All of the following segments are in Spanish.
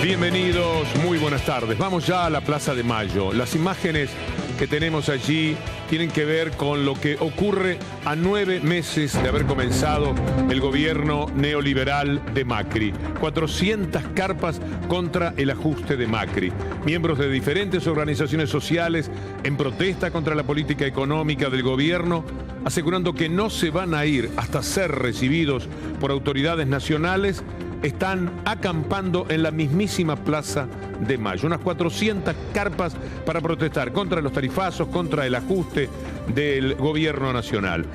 Bienvenidos, muy buenas tardes. Vamos ya a la Plaza de Mayo. Las imágenes que tenemos allí tienen que ver con lo que ocurre a 9 meses de haber comenzado el gobierno neoliberal de Macri. 400 carpas contra el ajuste de Macri. Miembros de diferentes organizaciones sociales en protesta contra la política económica del gobierno, asegurando que no se van a ir hasta ser recibidos por autoridades nacionales, están acampando en la mismísima Plaza de Mayo. Unas 400 carpas para protestar contra los tarifazos, contra el ajuste del gobierno nacional.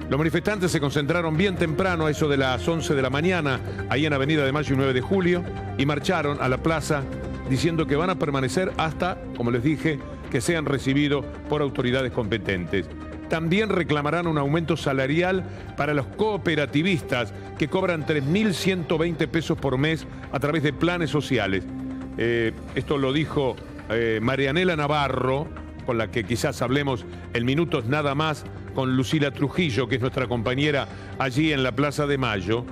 Los manifestantes se concentraron bien temprano, a eso de las 11 de la mañana, ahí en Avenida de Mayo y 9 de Julio, y marcharon a la plaza diciendo que van a permanecer hasta, como les dije, que sean recibidos por autoridades competentes. También reclamarán un aumento salarial para los cooperativistas que cobran 3.120 pesos por mes a través de planes sociales. Esto lo dijo Marianela Navarro, con la que quizás hablemos en minutos nada más, con Lucila Trujillo, que es nuestra compañera allí en la Plaza de Mayo.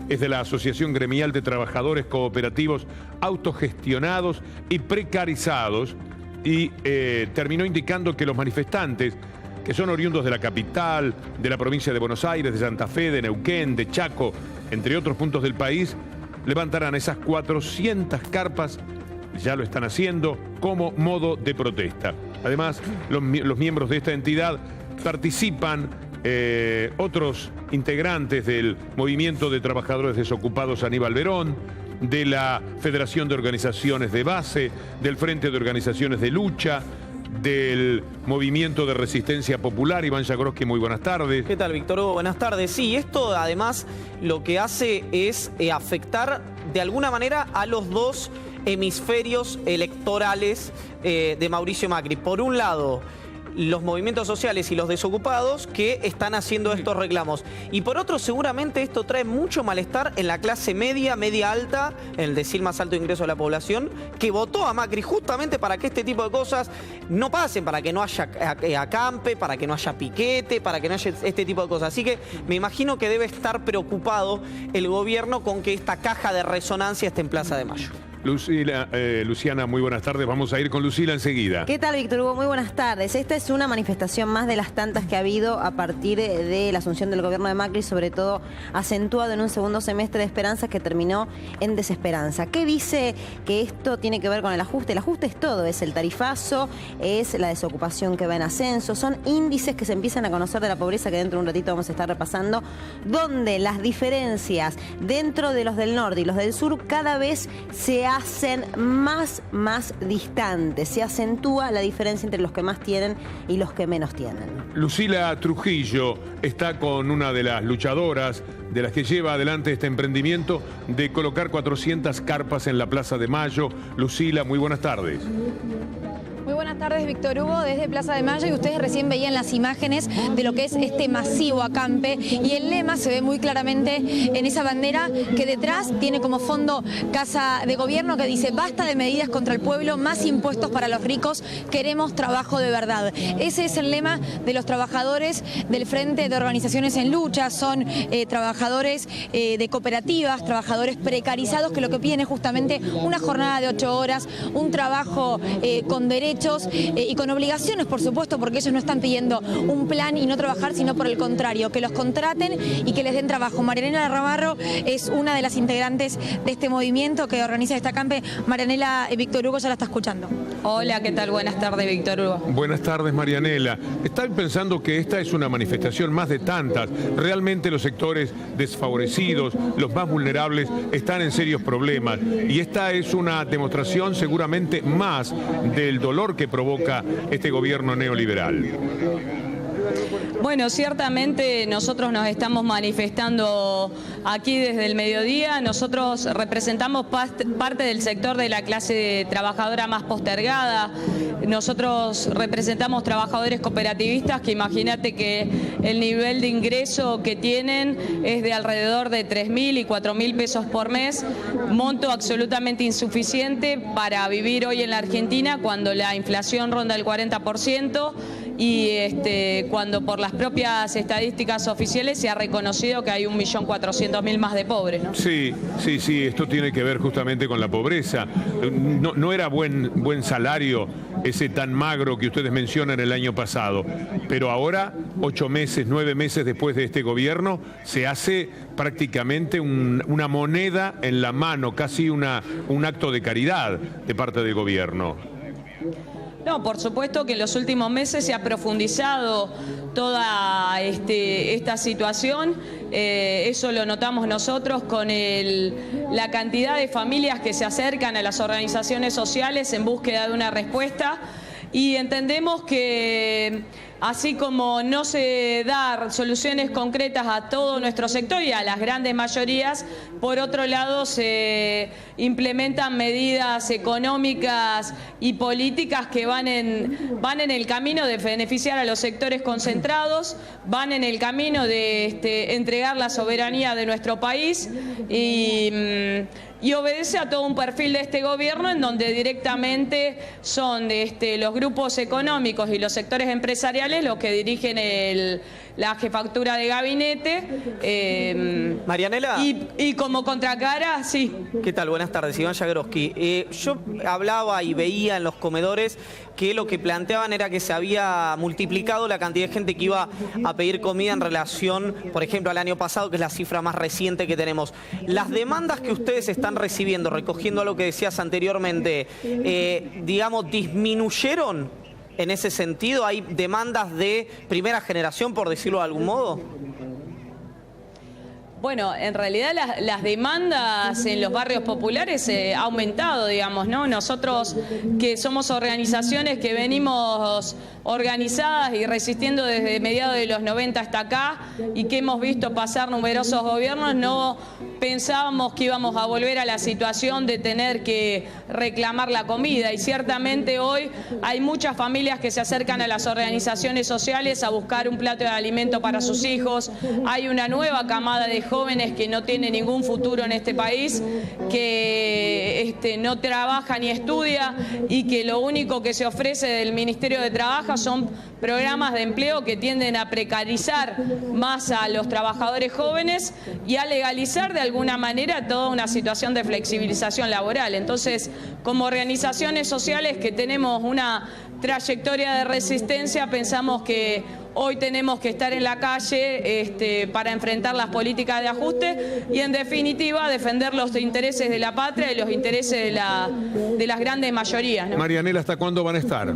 Es de la Asociación Gremial de Trabajadores Cooperativos Autogestionados y Precarizados, y terminó indicando que los manifestantes, que son oriundos de la capital, de la provincia de Buenos Aires, de Santa Fe, de Neuquén, de Chaco, entre otros puntos del país, levantarán esas 400 carpas, ya lo están haciendo, como modo de protesta. Además, los miembros de esta entidad participan otros integrantes del Movimiento de Trabajadores Desocupados Aníbal Verón, de la Federación de Organizaciones de Base, del Frente de Organizaciones de Lucha, del Movimiento de Resistencia Popular. Iván Jagroski, muy buenas tardes. ¿Qué tal, Víctor Hugo? Buenas tardes. Sí, esto además lo que hace es afectar de alguna manera a los dos hemisferios electorales de Mauricio Macri. Por un lado, los movimientos sociales y los desocupados que están haciendo estos reclamos. Y por otro, seguramente esto trae mucho malestar en la clase media, media alta, en el decil más alto ingreso de la población, que votó a Macri justamente para que este tipo de cosas no pasen, para que no haya acampe, para que no haya piquete, para que no haya este tipo de cosas. Así que me imagino que debe estar preocupado el gobierno con que esta caja de resonancia esté en Plaza de Mayo. Luciana, muy buenas tardes. Vamos a ir con Lucila enseguida. ¿Qué tal, Víctor Hugo? Muy buenas tardes. Esta es una manifestación más de las tantas que ha habido a partir de la asunción del gobierno de Macri, sobre todo acentuado en un segundo semestre de esperanza que terminó en desesperanza. ¿Qué dice que esto tiene que ver con el ajuste? El ajuste es todo, es el tarifazo, es la desocupación que va en ascenso, son índices que se empiezan a conocer de la pobreza que dentro de un ratito vamos a estar repasando, donde las diferencias dentro de los del norte y los del sur cada vez se hacen más distantes, se acentúa la diferencia entre los que más tienen y los que menos tienen. Lucila Trujillo está con una de las luchadoras de las que lleva adelante este emprendimiento de colocar 400 carpas en la Plaza de Mayo. Lucila, muy buenas tardes. Muy buenas tardes, Víctor Hugo, desde Plaza de Mayo, y ustedes recién veían las imágenes de lo que es este masivo acampe, y el lema se ve muy claramente en esa bandera que detrás tiene como fondo Casa de Gobierno, que dice: basta de medidas contra el pueblo, más impuestos para los ricos, queremos trabajo de verdad. Ese es el lema de los trabajadores del Frente de Organizaciones en Lucha. Son trabajadores de cooperativas, trabajadores precarizados, que lo que piden es justamente una jornada de 8 horas, un trabajo con derechos y con obligaciones, por supuesto, porque ellos no están pidiendo un plan y no trabajar, sino por el contrario, que los contraten y que les den trabajo. Marianela Navarro es una de las integrantes de este movimiento que organiza esta acampe. Marianela, Víctor Hugo ya la está escuchando. Hola, ¿qué tal? Buenas tardes, Víctor Hugo. Buenas tardes, Marianela. ¿Están pensando que esta es una manifestación más de tantas? Realmente los sectores desfavorecidos, los más vulnerables, están en serios problemas, y esta es una demostración seguramente más del dolor que provoca este gobierno neoliberal. Bueno, ciertamente nosotros nos estamos manifestando aquí desde el mediodía. Nosotros representamos parte del sector de la clase trabajadora más postergada. Nosotros representamos trabajadores cooperativistas que, imagínate que el nivel de ingreso que tienen es de alrededor de 3.000 y 4.000 pesos por mes, monto absolutamente insuficiente para vivir hoy en la Argentina cuando la inflación ronda el 40%. y cuando por las propias estadísticas oficiales se ha reconocido que hay 1.400.000 más de pobres, ¿no? Sí, esto tiene que ver justamente con la pobreza. No era buen salario ese tan magro que ustedes mencionan el año pasado, pero ahora, 8 meses, 9 meses después de este gobierno, se hace prácticamente una moneda en la mano, casi un acto de caridad de parte del gobierno. No, por supuesto que en los últimos meses se ha profundizado toda esta situación. Eso lo notamos nosotros con la cantidad de familias que se acercan a las organizaciones sociales en búsqueda de una respuesta. Y entendemos que así como no se dan soluciones concretas a todo nuestro sector y a las grandes mayorías, por otro lado se implementan medidas económicas y políticas que van en el camino de beneficiar a los sectores concentrados, van en el camino de entregar la soberanía de nuestro país y obedece a todo un perfil de este gobierno en donde directamente son los grupos económicos y los sectores empresariales los que dirigen la jefatura de gabinete. Marianela. Y como contracara, sí. ¿Qué tal? Buenas tardes, Iván Jagroski. Yo hablaba y veía en los comedores que lo que planteaban era que se había multiplicado la cantidad de gente que iba a pedir comida en relación, por ejemplo, al año pasado, que es la cifra más reciente que tenemos. Las demandas que ustedes están recibiendo, recogiendo lo que decías anteriormente, digamos, ¿disminuyeron en ese sentido? ¿Hay demandas de primera generación, por decirlo de algún modo? Bueno, en realidad las demandas en los barrios populares ha aumentado, digamos, ¿no? Nosotros que somos organizaciones que venimos organizadas y resistiendo desde mediados de los 90 hasta acá y que hemos visto pasar numerosos gobiernos, no pensábamos que íbamos a volver a la situación de tener que reclamar la comida y ciertamente hoy hay muchas familias que se acercan a las organizaciones sociales a buscar un plato de alimento para sus hijos, hay una nueva camada de jóvenes que no tiene ningún futuro en este país, que no trabaja ni estudia y que lo único que se ofrece del Ministerio de Trabajo son programas de empleo que tienden a precarizar más a los trabajadores jóvenes y a legalizar de alguna manera toda una situación de flexibilización laboral. Entonces, como organizaciones sociales que tenemos una trayectoria de resistencia, pensamos que hoy tenemos que estar en la calle para enfrentar las políticas de ajuste y, en definitiva, defender los intereses de la patria y los intereses de las grandes mayorías, ¿no? Marianela, ¿hasta cuándo van a estar?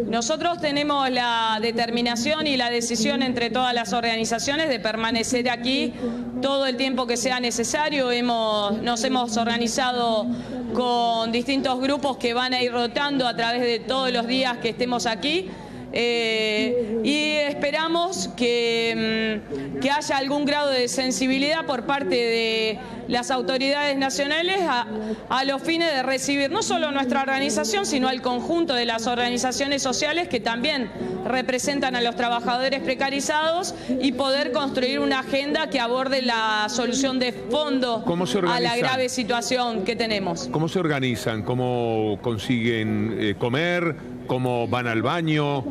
Nosotros tenemos la determinación y la decisión entre todas las organizaciones de permanecer aquí todo el tiempo que sea necesario. Nos hemos organizado con distintos grupos que van a ir rotando a través de todos los días que estemos aquí. Y esperamos que haya algún grado de sensibilidad por parte de las autoridades nacionales a los fines de recibir no solo nuestra organización, sino al conjunto de las organizaciones sociales que también representan a los trabajadores precarizados y poder construir una agenda que aborde la solución de fondo a la grave situación que tenemos. ¿Cómo se organizan? ¿Cómo consiguen comer? ¿Cómo van al baño?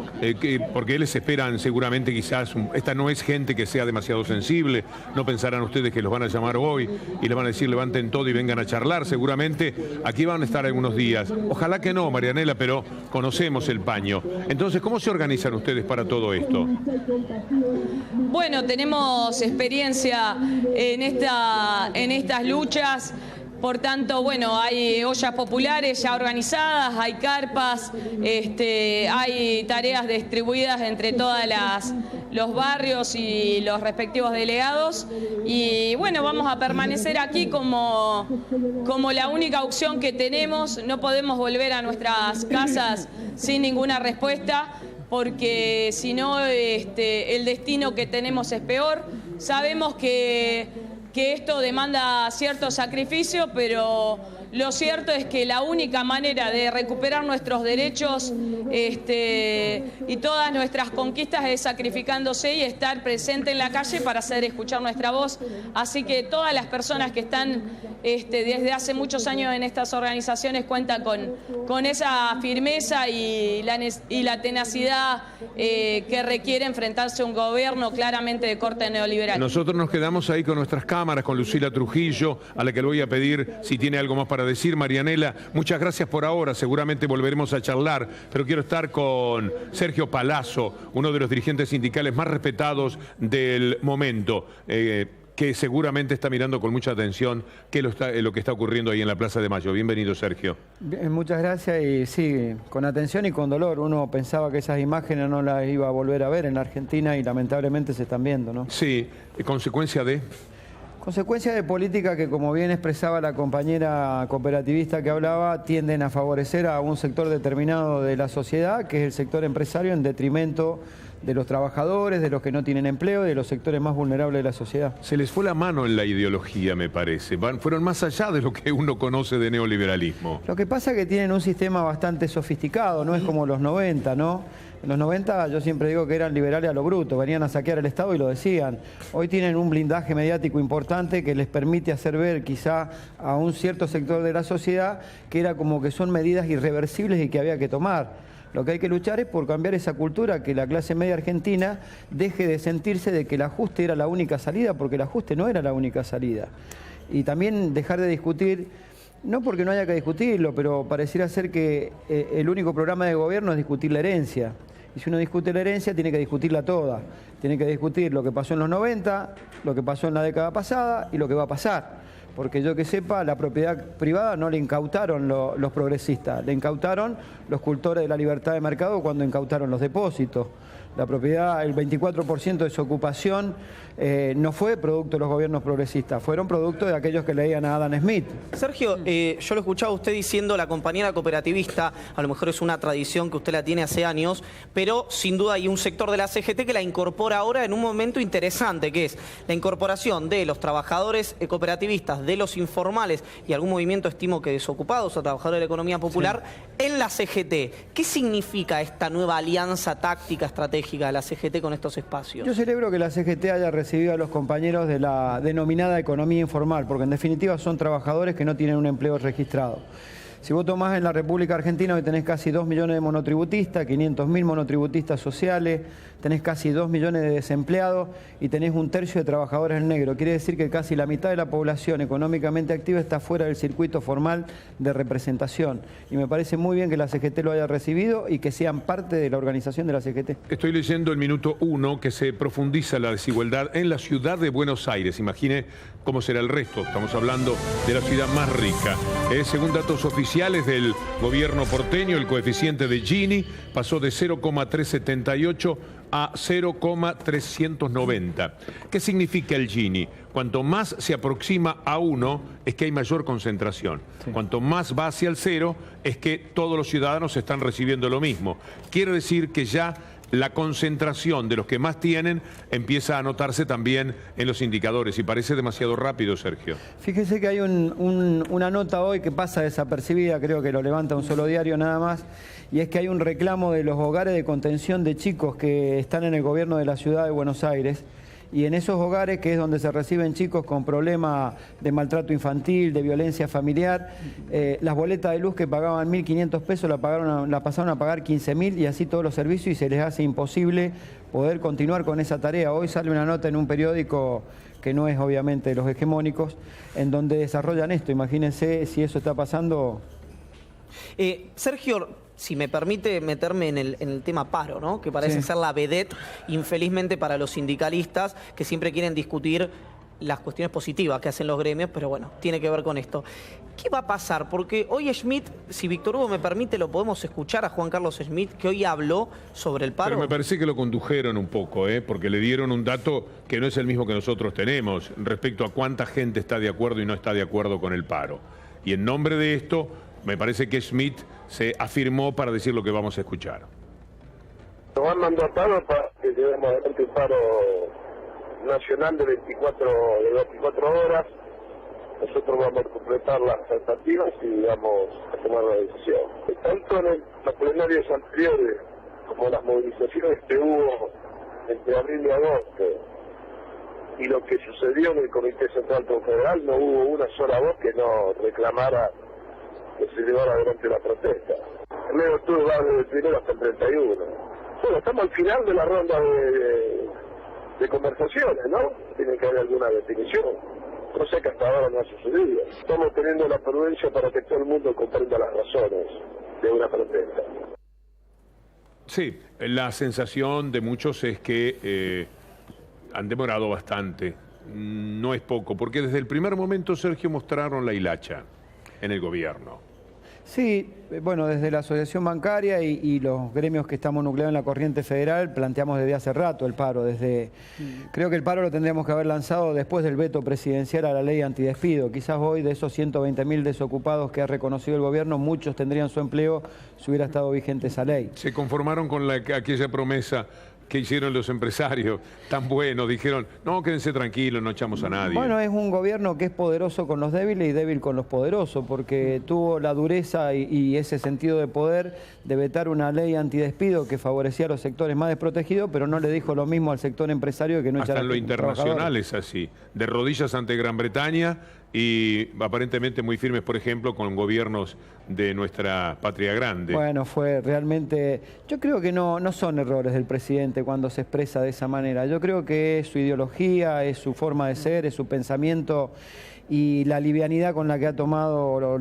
Porque les esperan seguramente quizás, esta no es gente que sea demasiado sensible, no pensarán ustedes que los van a llamar hoy y les van a decir levanten todo y vengan a charlar, seguramente aquí van a estar algunos días. Ojalá que no, Marianela, pero conocemos el paño. Entonces, ¿cómo se organizan ustedes para todo esto? Bueno, tenemos experiencia en estas luchas. Por tanto, bueno, hay ollas populares ya organizadas, hay carpas, hay tareas distribuidas entre todos los barrios y los respectivos delegados. Y bueno, vamos a permanecer aquí como la única opción que tenemos. No podemos volver a nuestras casas sin ninguna respuesta, porque si no, el destino que tenemos es peor. Sabemos que esto demanda cierto sacrificio, pero lo cierto es que la única manera de recuperar nuestros derechos y todas nuestras conquistas es sacrificándose y estar presente en la calle para hacer escuchar nuestra voz. Así que todas las personas que están desde hace muchos años en estas organizaciones cuentan con esa firmeza y la tenacidad que requiere enfrentarse a un gobierno claramente de corte neoliberal. Nosotros nos quedamos ahí con nuestras cámaras, con Lucila Trujillo, a la que le voy a pedir si tiene algo más para decir. Marianela, muchas gracias por ahora, seguramente volveremos a charlar, pero quiero estar con Sergio Palazzo, uno de los dirigentes sindicales más respetados del momento, que seguramente está mirando con mucha atención lo que está ocurriendo ahí en la Plaza de Mayo. Bienvenido, Sergio. Bien, muchas gracias, y sí, con atención y con dolor. Uno pensaba que esas imágenes no las iba a volver a ver en la Argentina y lamentablemente se están viendo, ¿no? Sí, consecuencia de... Consecuencias de política que, como bien expresaba la compañera cooperativista que hablaba, tienden a favorecer a un sector determinado de la sociedad, que es el sector empresario, en detrimento de los trabajadores, de los que no tienen empleo y de los sectores más vulnerables de la sociedad. Se les fue la mano en la ideología, me parece. Fueron más allá de lo que uno conoce de neoliberalismo. Lo que pasa es que tienen un sistema bastante sofisticado, no es como los 90, ¿no? En los 90 yo siempre digo que eran liberales a lo bruto, venían a saquear el Estado y lo decían. Hoy tienen un blindaje mediático importante que les permite hacer ver quizá a un cierto sector de la sociedad que era como que son medidas irreversibles y que había que tomar. Lo que hay que luchar es por cambiar esa cultura, que la clase media argentina deje de sentirse de que el ajuste era la única salida, porque el ajuste no era la única salida. Y también dejar de discutir, no porque no haya que discutirlo, pero pareciera ser que el único programa de gobierno es discutir la herencia. Y si uno discute la herencia, tiene que discutirla toda. Tiene que discutir lo que pasó en los 90, lo que pasó en la década pasada y lo que va a pasar. Porque yo que sepa, la propiedad privada no le incautaron los progresistas, le incautaron los cultores de la libertad de mercado cuando incautaron los depósitos. La propiedad, el 24% de su ocupación no fue producto de los gobiernos progresistas, fueron producto de aquellos que leían a Adam Smith. Sergio, yo lo escuchaba usted diciendo la compañera cooperativista, a lo mejor es una tradición que usted la tiene hace años, pero sin duda hay un sector de la CGT que la incorpora ahora en un momento interesante, que es la incorporación de los trabajadores cooperativistas, de los informales y algún movimiento, estimo que desocupados o trabajadores de la economía popular, sí, en la CGT. ¿Qué significa esta nueva alianza táctica estratégica de la CGT con estos espacios? Yo celebro que la CGT haya recibido a los compañeros de la denominada economía informal, porque en definitiva son trabajadores que no tienen un empleo registrado. Si vos tomás en la República Argentina, hoy tenés casi 2 millones de monotributistas, 500.000 monotributistas sociales, tenés casi 2 millones de desempleados y tenés 1/3 de trabajadores en negro. Quiere decir que casi la mitad de la población económicamente activa está fuera del circuito formal de representación. Y me parece muy bien que la CGT lo haya recibido y que sean parte de la organización de la CGT. Estoy leyendo el minuto 1 que se profundiza la desigualdad en la ciudad de Buenos Aires. Imagine cómo será el resto. Estamos hablando de la ciudad más rica. Según datos oficiales del gobierno porteño, el coeficiente de Gini pasó de 0,378 a 0,390. ¿Qué significa el Gini? Cuanto más se aproxima a 1 es que hay mayor concentración. Sí. Cuanto más va hacia el 0 es que todos los ciudadanos están recibiendo lo mismo. Quiere decir que ya la concentración de los que más tienen empieza a notarse también en los indicadores y parece demasiado rápido, Sergio. Fíjese que hay una nota hoy que pasa desapercibida, creo que lo levanta un solo diario nada más, y es que hay un reclamo de los hogares de contención de chicos que están en el gobierno de la ciudad de Buenos Aires. Y en esos hogares, que es donde se reciben chicos con problemas de maltrato infantil, de violencia familiar, las boletas de luz que pagaban 1.500 pesos la pasaron a pagar 15.000 y así todos los servicios, y se les hace imposible poder continuar con esa tarea. Hoy sale una nota en un periódico que no es obviamente de los hegemónicos, en donde desarrollan esto. Imagínense si eso está pasando. Sergio, si me permite meterme en el tema paro, ¿no? Que parece ser la vedette, infelizmente, para los sindicalistas que siempre quieren discutir las cuestiones positivas que hacen los gremios, pero bueno, tiene que ver con esto. ¿Qué va a pasar? Porque hoy Schmidt, si Víctor Hugo me permite, lo podemos escuchar a Juan Carlos Schmidt, que hoy habló sobre el paro. Pero me parece que lo condujeron un poco, porque le dieron un dato que no es el mismo que nosotros tenemos respecto a cuánta gente está de acuerdo y no está de acuerdo con el paro. Y en nombre de esto, me parece que Schmidt se afirmó para decir lo que vamos a escuchar. Nos han mandatado para que llevemos adelante un paro nacional de 24 horas. nosotros vamos a completar las tratativas y vamos a tomar la decisión. Tanto en los plenarios anteriores como en las movilizaciones que hubo entre abril y agosto y lo que sucedió en el Comité Central Confederal, no hubo una sola voz que no reclamara que se llevara adelante la protesta. El mes de octubre va desde el 1 hasta el 31. Bueno, estamos al final de la ronda de conversaciones, ¿no? Tiene que haber alguna definición, cosa que hasta ahora no ha sucedido. Estamos teniendo la prudencia para que todo el mundo comprenda las razones de una protesta. Sí, la sensación de muchos es que han demorado bastante, no es poco, porque desde el primer momento, Sergio, mostraron la hilacha en el gobierno. Sí, bueno, desde la Asociación Bancaria y los gremios que estamos nucleados en la corriente federal planteamos desde hace rato el paro. Creo que el paro lo tendríamos que haber lanzado después del veto presidencial a la ley antidespido. Quizás hoy de esos 120.000 desocupados que ha reconocido el gobierno, muchos tendrían su empleo si hubiera estado vigente esa ley. Se conformaron con aquella promesa que hicieron los empresarios, tan bueno, dijeron, no, quédense tranquilos, no echamos a nadie. Bueno, es un gobierno que es poderoso con los débiles y débil con los poderosos, porque tuvo la dureza y ese sentido de poder de vetar una ley antidespido que favorecía a los sectores más desprotegidos, pero no le dijo lo mismo al sector empresario que no echara a los trabajadores. Hasta en lo internacional es así, de rodillas ante Gran Bretaña y aparentemente muy firmes, por ejemplo, con gobiernos de nuestra patria grande. Bueno, fue realmente... Yo creo que no son errores del presidente cuando se expresa de esa manera. Yo creo que es su ideología, es su forma de ser, es su pensamiento y la liviandad con la que ha tomado,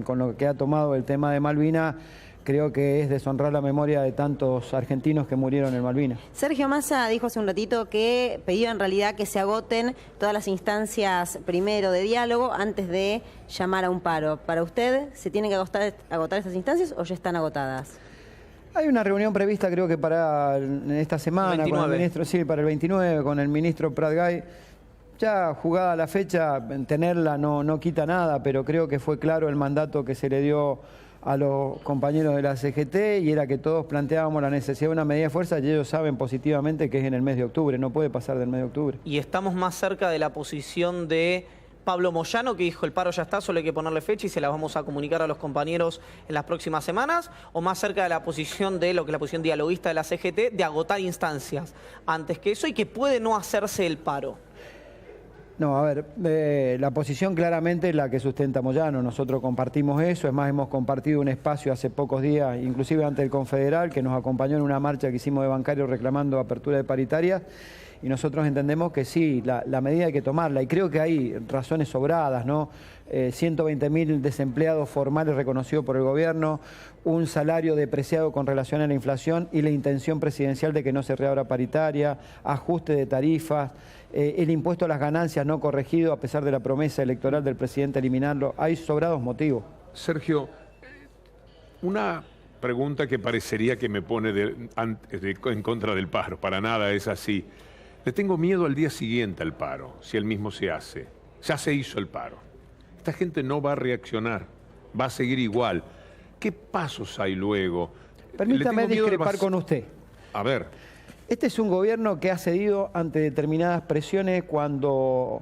con lo que ha tomado el tema de Malvinas. Creo que es deshonrar la memoria de tantos argentinos que murieron en Malvinas. Sergio Massa dijo hace un ratito que pidió en realidad que se agoten todas las instancias primero de diálogo antes de llamar a un paro. ¿Para usted se tienen que agotar estas instancias o ya están agotadas? Hay una reunión prevista creo que para esta semana con el ministro, sí, para el 29, con el ministro Prat Gay. Ya jugada la fecha, tenerla no quita nada, pero creo que fue claro el mandato que se le dio a los compañeros de la CGT y era que todos planteábamos la necesidad de una medida de fuerza y ellos saben positivamente que es en el mes de octubre, no puede pasar del mes de octubre. Y estamos más cerca de la posición de Pablo Moyano, que dijo el paro ya está, solo hay que ponerle fecha y se la vamos a comunicar a los compañeros en las próximas semanas, o más cerca de la posición de lo que es la posición dialoguista de la CGT, de agotar instancias antes que eso y que puede no hacerse el paro. No, a ver, la posición claramente es la que sustenta Moyano, nosotros compartimos eso, es más, hemos compartido un espacio hace pocos días, inclusive ante el Confederal, que nos acompañó en una marcha que hicimos de bancarios reclamando apertura de paritarias, y nosotros entendemos que sí, la medida hay que tomarla, y creo que hay razones sobradas, ¿no? 120.000 desempleados formales reconocidos por el gobierno, un salario depreciado con relación a la inflación y la intención presidencial de que no se reabra paritaria, ajuste de tarifas, el impuesto a las ganancias no corregido a pesar de la promesa electoral del presidente eliminarlo. Hay sobrados motivos. Sergio, una pregunta que parecería que me pone en contra del paro, para nada es así. Le tengo miedo al día siguiente al paro, si el mismo se hace. Ya se hizo el paro. Esta gente no va a reaccionar, va a seguir igual. ¿Qué pasos hay luego? Permítame discrepar con usted. A ver. Este es un gobierno que ha cedido ante determinadas presiones cuando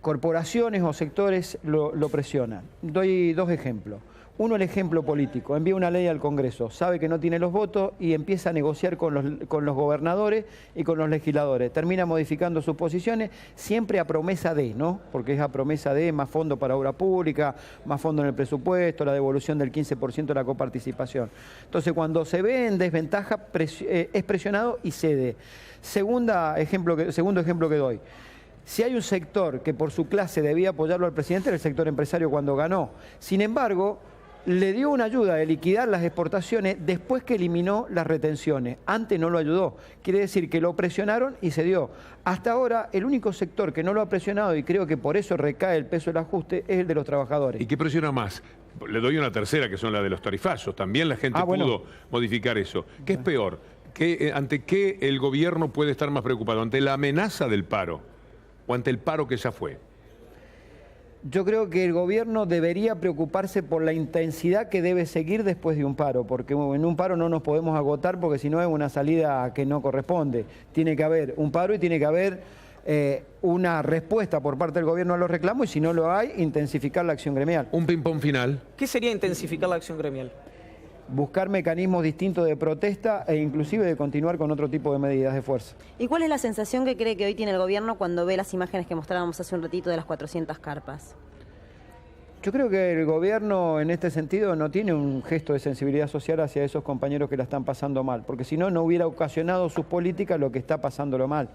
corporaciones o sectores lo presionan. Doy dos ejemplos. Uno, el ejemplo político. Envía una ley al Congreso, sabe que no tiene los votos y empieza a negociar con los gobernadores y con los legisladores. Termina modificando sus posiciones, siempre a promesa de, ¿no? Porque es a promesa de más fondos para obra pública, más fondos en el presupuesto, la devolución del 15% de la coparticipación. Entonces, cuando se ve en desventaja, es presionado y cede. Segundo ejemplo que doy. Si hay un sector que por su clase debía apoyarlo al presidente, era el sector empresario cuando ganó. Sin embargo, le dio una ayuda de liquidar las exportaciones después que eliminó las retenciones. Antes no lo ayudó. Quiere decir que lo presionaron y se dio. Hasta ahora, el único sector que no lo ha presionado, y creo que por eso recae el peso del ajuste, es el de los trabajadores. ¿Y qué presiona más? Le doy una tercera, que son la de los tarifazos. También la gente pudo modificar eso. ¿Qué es peor? ¿Ante qué el gobierno puede estar más preocupado? ¿Ante la amenaza del paro o ante el paro que ya fue? Yo creo que el gobierno debería preocuparse por la intensidad que debe seguir después de un paro, porque en un paro no nos podemos agotar porque si no es una salida que no corresponde. Tiene que haber un paro y tiene que haber una respuesta por parte del gobierno a los reclamos y si no lo hay, intensificar la acción gremial. Un ping-pong final. ¿Qué sería intensificar la acción gremial? Buscar mecanismos distintos de protesta e inclusive de continuar con otro tipo de medidas de fuerza. ¿Y cuál es la sensación que cree que hoy tiene el gobierno cuando ve las imágenes que mostrábamos hace un ratito de las 400 carpas? Yo creo que el gobierno en este sentido no tiene un gesto de sensibilidad social hacia esos compañeros que la están pasando mal, porque si no, no hubiera ocasionado sus políticas lo que está pasándolo mal.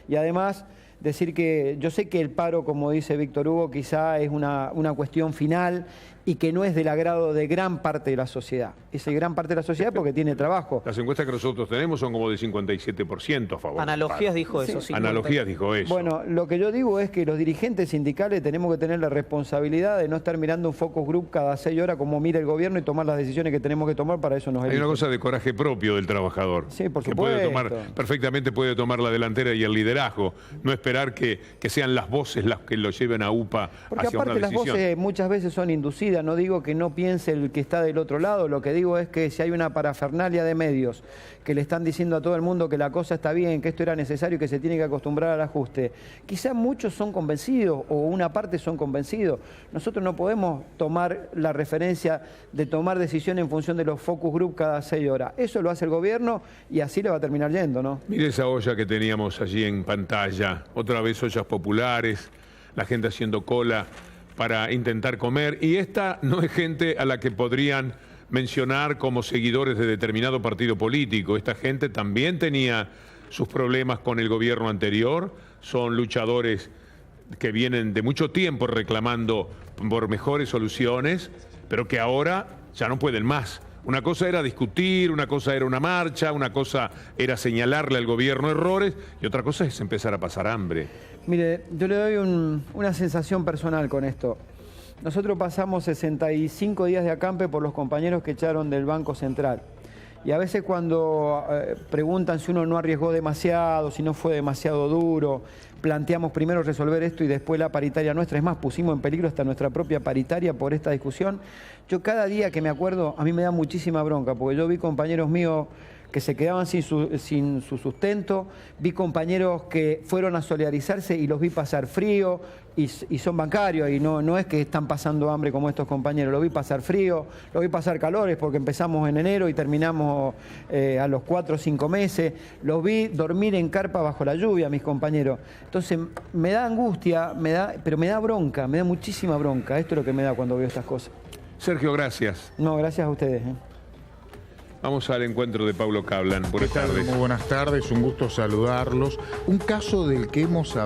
Y además, decir que yo sé que el paro, como dice Víctor Hugo, quizá es una cuestión final y que no es del agrado de gran parte de la sociedad. Es de gran parte de la sociedad porque tiene trabajo. Las encuestas que nosotros tenemos son como de 57% a favor. Analogías dijo eso. Sí. Analogías dijo eso. Bueno, lo que yo digo es que los dirigentes sindicales tenemos que tener la responsabilidad de no estar mirando un focus group cada 6 horas como mira el gobierno y tomar las decisiones que tenemos que tomar, para eso nos Hay eligen. una cosa de coraje propio del trabajador. Sí, por que supuesto. Perfectamente puede tomar la delantera y el liderazgo. No esperar que sean las voces las que lo lleven a UPA Porque hacia una aparte las decisión. voces muchas veces son inducidas, no digo que no piense el que está del otro lado, lo que digo es que si hay una parafernalia de medios que le están diciendo a todo el mundo que la cosa está bien, que esto era necesario y que se tiene que acostumbrar al ajuste, quizás muchos son convencidos o una parte son convencidos. Nosotros no podemos tomar la referencia de tomar decisiones en función de los focus group cada 6 horas. Eso lo hace el gobierno y así le va a terminar yendo, ¿no? Mire esa olla que teníamos allí en pantalla, otra vez ollas populares, la gente haciendo cola para intentar comer, y esta no es gente a la que podrían mencionar como seguidores de determinado partido político. Esta gente también tenía sus problemas con el gobierno anterior, son luchadores que vienen de mucho tiempo reclamando por mejores soluciones, pero que ahora ya no pueden más. Una cosa era discutir, una cosa era una marcha, una cosa era señalarle al gobierno errores y otra cosa es empezar a pasar hambre. Mire, yo le doy una sensación personal con esto. Nosotros pasamos 65 días de acampe por los compañeros que echaron del Banco Central. Y a veces cuando preguntan si uno no arriesgó demasiado, si no fue demasiado duro, planteamos primero resolver esto y después la paritaria nuestra. Es más, pusimos en peligro hasta nuestra propia paritaria por esta discusión. Yo cada día que me acuerdo, a mí me da muchísima bronca, porque yo vi compañeros míos que se quedaban sin su sustento, vi compañeros que fueron a solidarizarse y los vi pasar frío y son bancarios y no es que están pasando hambre como estos compañeros, los vi pasar frío, los vi pasar calores porque empezamos en enero y terminamos a los 4 o 5 meses, los vi dormir en carpa bajo la lluvia, mis compañeros. Entonces me da angustia, pero me da bronca, me da muchísima bronca, esto es lo que me da cuando veo estas cosas. Sergio, gracias. No, gracias a ustedes. Vamos al encuentro de Pablo Kaplan. Buenas tardes. Muy buenas tardes, un gusto saludarlos. Un caso del que hemos hablado